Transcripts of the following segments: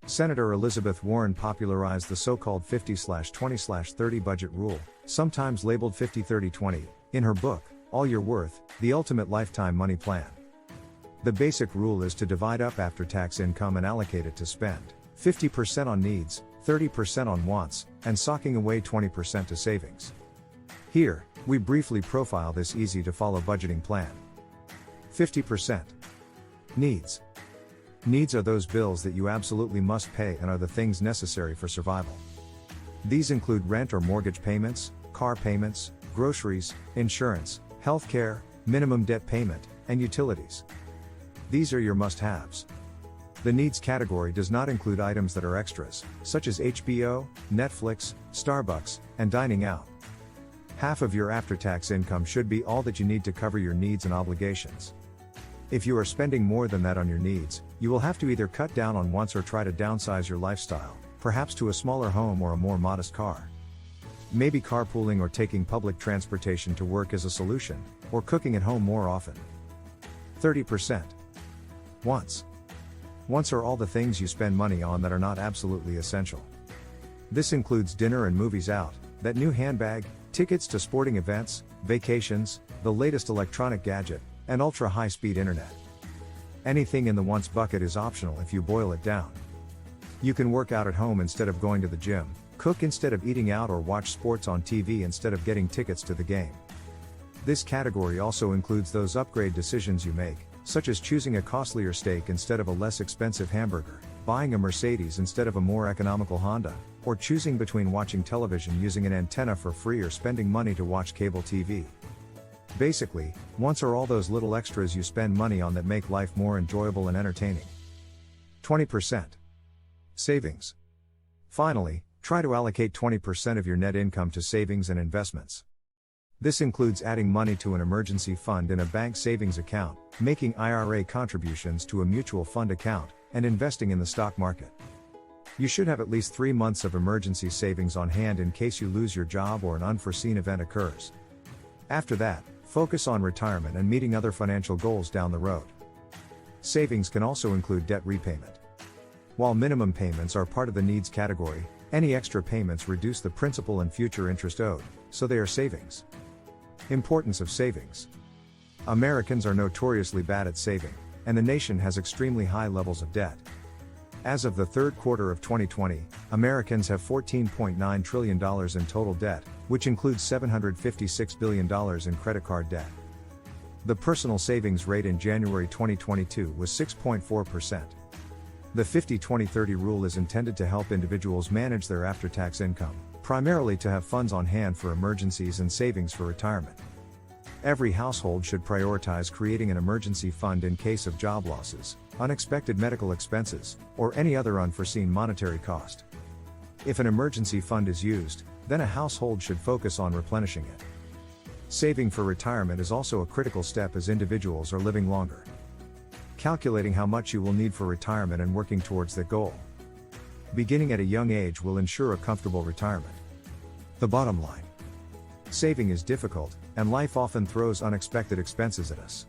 Senator Elizabeth Warren popularized the so-called 50/20/30 budget rule, sometimes labeled 50-30-20, in her book, All You're Worth, The Ultimate Lifetime Money Plan. The basic rule is to divide up after-tax income and allocate it to spend 50% on needs, 30% on wants, and socking away 20% to savings. Here, we briefly profile this easy-to-follow budgeting plan. 50%. Needs. Needs are those bills that you absolutely must pay and are the things necessary for survival. These include rent or mortgage payments, car payments, groceries, insurance, healthcare, minimum debt payment, and utilities. These are your must-haves. The needs category does not include items that are extras, such as HBO, Netflix, Starbucks, and dining out. Half of your after-tax income should be all that you need to cover your needs and obligations. If you are spending more than that on your needs, you will have to either cut down on wants or try to downsize your lifestyle, perhaps to a smaller home or a more modest car. Maybe carpooling or taking public transportation to work is a solution, or cooking at home more often. 30%. Wants. Wants are all the things you spend money on that are not absolutely essential. This includes dinner and movies out, that new handbag, tickets to sporting events, vacations, the latest electronic gadget, and ultra-high-speed internet. Anything in the wants bucket is optional if you boil it down. You can work out at home instead of going to the gym, cook instead of eating out, or watch sports on TV instead of getting tickets to the game. This category also includes those upgrade decisions you make, such as choosing a costlier steak instead of a less expensive hamburger, buying a Mercedes instead of a more economical Honda, or choosing between watching television using an antenna for free or spending money to watch cable TV. Basically, wants are all those little extras you spend money on that make life more enjoyable and entertaining. 20%. Savings. Finally, try to allocate 20% of your net income to savings and investments. This includes adding money to an emergency fund in a bank savings account, making IRA contributions to a mutual fund account, and investing in the stock market. You should have at least 3 months of emergency savings on hand in case you lose your job or an unforeseen event occurs. After that, focus on retirement and meeting other financial goals down the road. Savings can also include debt repayment. While minimum payments are part of the needs category, any extra payments reduce the principal and future interest owed, so they are savings. Importance of savings. Americans are notoriously bad at saving, and the nation has extremely high levels of debt. As of the third quarter of 2020, Americans have $14.9 trillion in total debt, which includes $756 billion in credit card debt. The personal savings rate in January 2022 was 6.4%. The 50-20-30 rule is intended to help individuals manage their after-tax income, primarily to have funds on hand for emergencies and savings for retirement. Every household should prioritize creating an emergency fund in case of job losses, unexpected medical expenses, or any other unforeseen monetary cost. If an emergency fund is used, then a household should focus on replenishing it. Saving for retirement is also a critical step as individuals are living longer. Calculating how much you will need for retirement and working towards that goal. Beginning at a young age will ensure a comfortable retirement. The bottom line. Saving is difficult, and life often throws unexpected expenses at us.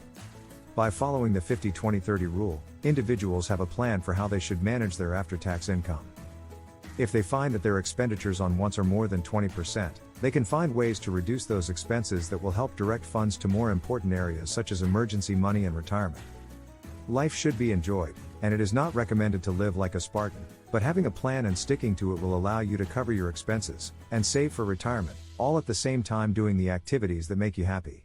By following the 50-20-30 rule, individuals have a plan for how they should manage their after-tax income. If they find that their expenditures on wants are more than 20%, they can find ways to reduce those expenses that will help direct funds to more important areas such as emergency money and retirement. Life should be enjoyed, and it is not recommended to live like a Spartan, but having a plan and sticking to it will allow you to cover your expenses and save for retirement, all at the same time doing the activities that make you happy.